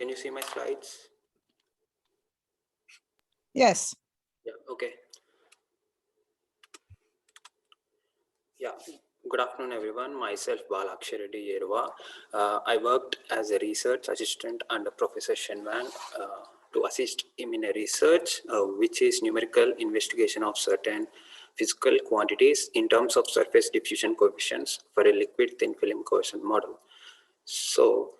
Can you see my slides? Yes. Yeah, okay. Yeah, good afternoon, everyone. Myself, Bala, Akshay, Reddy, Yeruva. I worked as a research assistant under Professor Cheng Wang to assist him in a research, which is numerical investigation of certain physical quantities in terms of surface diffusion coefficients for a liquid thin film cohesion model. So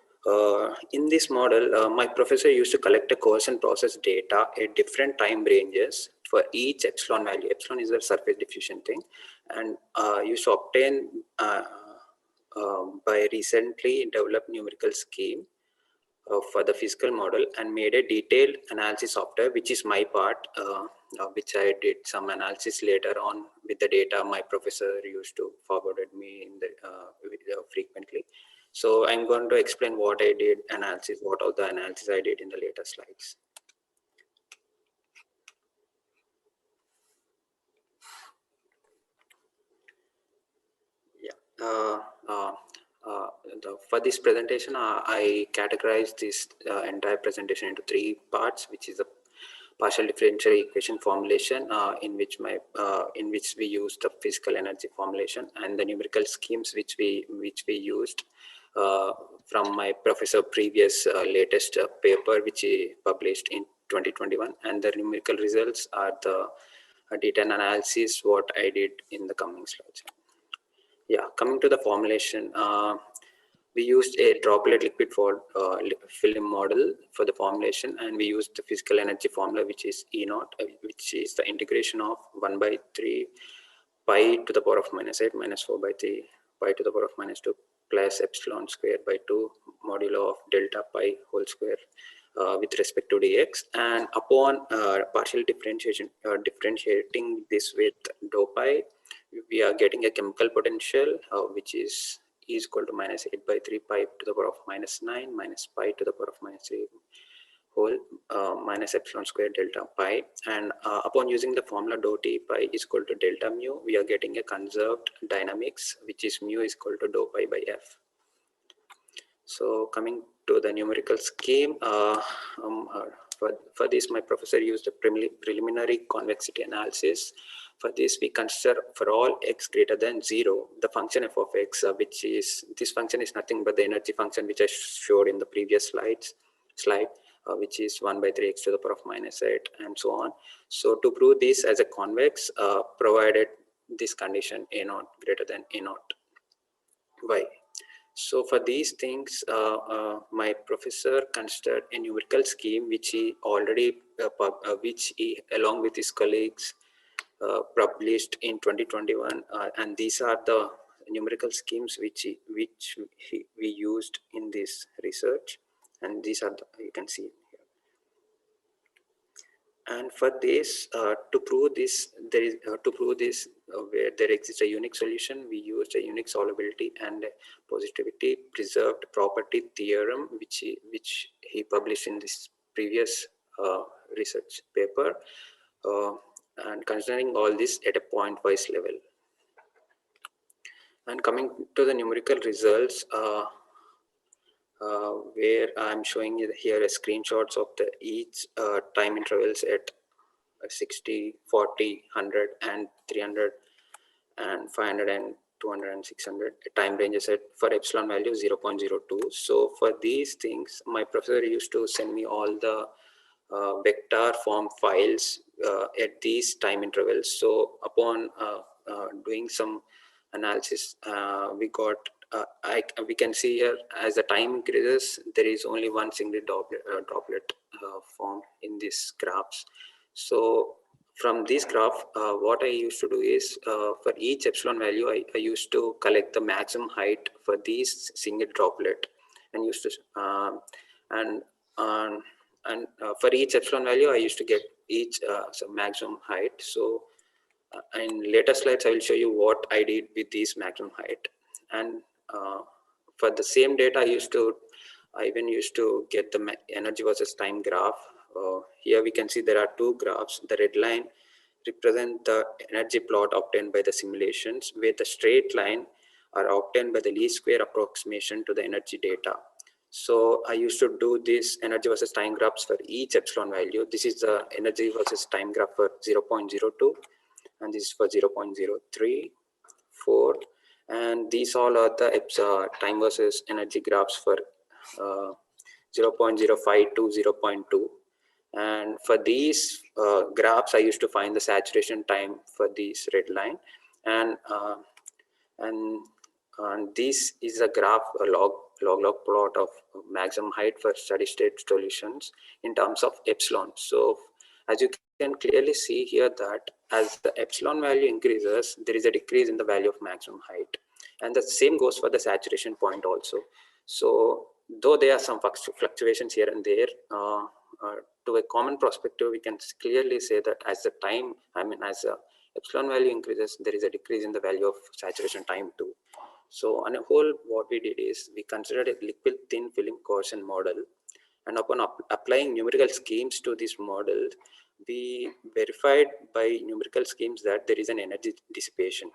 in this model, my professor used to collect a cohesion process data at different time ranges for each epsilon value. Epsilon is the surface diffusion thing, and used to obtain by recently developed numerical scheme for the physical model, and made a detailed analysis software, which is my part, which I did some analysis later on with the data my professor used to forwarded me in the frequently. So I'm going to explain what I did analysis, what all the analysis I did in the later slides. Yeah. For this presentation, I categorized this entire presentation into three parts, which is a partial differential equation formulation, in which we use the physical energy formulation, and the numerical schemes which we used from my professor previous latest paper, which he published in 2021, and the numerical results are the detailed analysis what I did in the coming slides. Yeah, coming to the formulation, we used a droplet liquid for film model for the formulation, and we used the physical energy formula, which is E naught, which is the integration of 1/3 pi to the power of -8 minus 4/3 pi to the power of -2 plus epsilon square by 2 modulo of delta pi whole square with respect to dx. And upon partial differentiating this with dou pi, we are getting a chemical potential which is equal to -8/3 pi to the power of -9 minus pi to the power of -3 whole minus epsilon square delta pi. And upon using the formula dou t pi is equal to delta mu, we are getting a conserved dynamics, which is mu is equal to dou pi by f. So coming to the numerical scheme, for this, my professor used a preliminary convexity analysis. For this, we consider for all x greater than 0, the function f of x, which is, this function is nothing but the energy function, which I showed in the previous slide, which is 1/3 x to the power of -8 and so on. So to prove this as a convex, provided this condition a naught greater than a naught y. So for these things, my professor considered a numerical scheme, which he already, which he, along with his colleagues, published in 2021, and these are the numerical schemes which we used in this research, and these are the, you can see here. And for this, to prove this, there is where there exists a unique solution, we used a unique solubility and positivity preserved property theorem, which he published in this previous research paper, and considering all this at a point-wise level. And coming to the numerical results, where I'm showing you here a screenshots of the each time intervals at 60, 40, 100, and 300, and 500, and 200, and 600. Time ranges at for epsilon value 0.02. So for these things, my professor used to send me all the vector form files at these time intervals. So upon doing some analysis, we got we can see here as the time increases, there is only one single droplet form in these graphs. So from this graph, what I used to do is for each epsilon value, I used to collect the maximum height for these single droplet, and used to for each epsilon value, I used to get each maximum height. So in later slides, I will show you what I did with these maximum height. And for the same data, I even used to get the energy versus time graph. Here we can see there are two graphs. The red line represent the energy plot obtained by the simulations, where the straight line are obtained by the least square approximation to the energy data. So I used to do this energy versus time graphs for each epsilon value. This is the energy versus time graph for 0.02, and this is for 0.03, 4, and these all are the time versus energy graphs for 0.05 to 0.2. And for these graphs, I used to find the saturation time for this red line, and this is a graph, a log plot of maximum height for steady state solutions in terms of epsilon. So as you can clearly see here that as the epsilon value increases, there is a decrease in the value of maximum height, and the same goes for the saturation point also. So though there are some fluctuations here and there, to a common perspective, we can clearly say that as the time, as the epsilon value increases, there is a decrease in the value of saturation time too. So on a whole, what we did is we considered a liquid thin film coarsening model, and upon applying numerical schemes to this model, we verified by numerical schemes that there is an energy dissipation.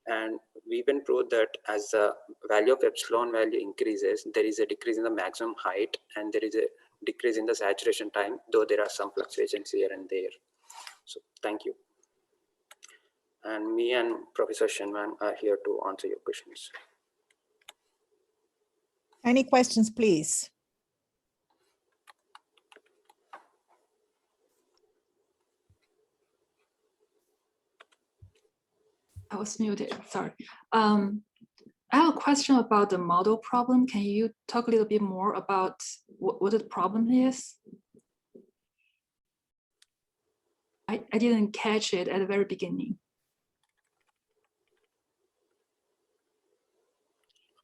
And we even proved that as the value of epsilon value increases, there is a decrease in the maximum height, and there is a decrease in the saturation time, though there are some fluctuations here and there. So thank you. And me and Professor Cheng are here to answer your questions. Any questions, please? I was muted, sorry. I have a question about the model problem. Can you talk a little bit more about what the problem is? I didn't catch it at the very beginning.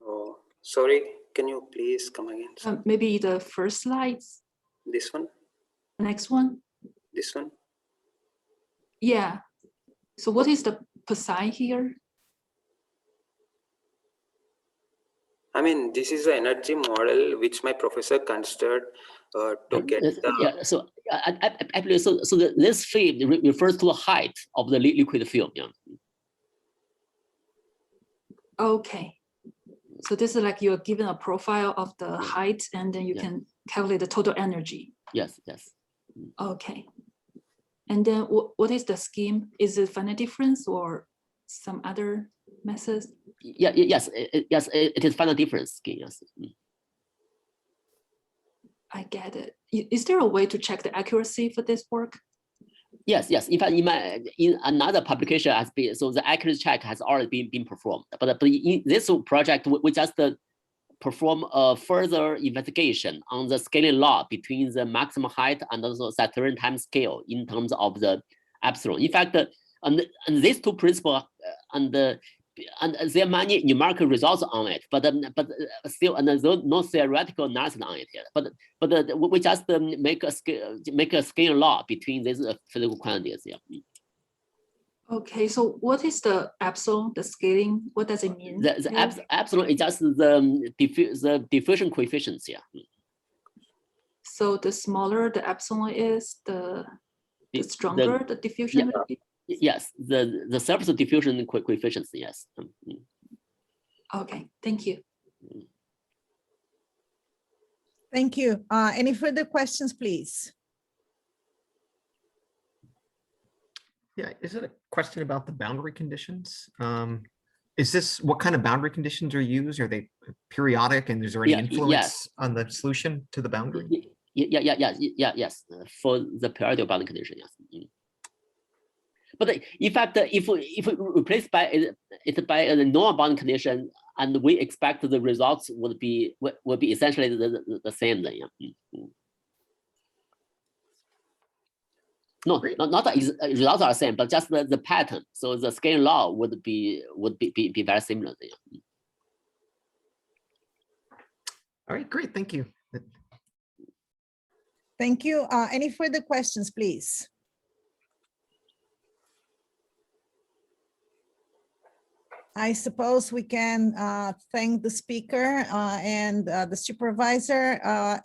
Oh, sorry, can you please come again? Maybe the first slides. This one? The next one? This one? Yeah. So what is the psi here? I mean, this is the energy model which my professor considered to get the... Yeah, so actually, so this field refers to the height of the liquid film. Yeah. Okay. So this is like you're given a profile of the height, and then you can calculate the total energy. Yes, yes. Okay. And then what is the scheme? Is it finite difference or some other methods? Yes, it is finite difference scheme. Yes. I get it. Is there a way to check the accuracy for this work? Yes. In fact, in another publication has been, so the accuracy check has already been performed. But in this project, we just perform a further investigation on the scaling law between the maximum height and also saturation time scale in terms of the epsilon. In fact, and these two principles and there are many numerical results on it, but still no theoretical analysis on it yet. But we just make a scale law between these physical quantities. Yeah. Okay, so what is the epsilon, the scaling? What does it mean? The epsilon is just the diffusion coefficients. Yeah. So the smaller the epsilon is, the stronger the diffusion will be? Yes, the surface diffusion coefficients, yes. Okay, thank you. Thank you. Any further questions, please? Yeah, is it a question about the boundary conditions? Is this, what kind of boundary conditions are used? Are they periodic, and is there any influence on the solution to the boundary? Yes, for the periodic boundary condition, yes. But in fact, if we replace it by a normal boundary condition, and we expect the results would be essentially the same then. Yeah. No, not the results are the same, but just the pattern. So the scale law would be very similar there. All right, great, thank you. Thank you. Any further questions, please? I suppose we can thank the speaker and the supervisor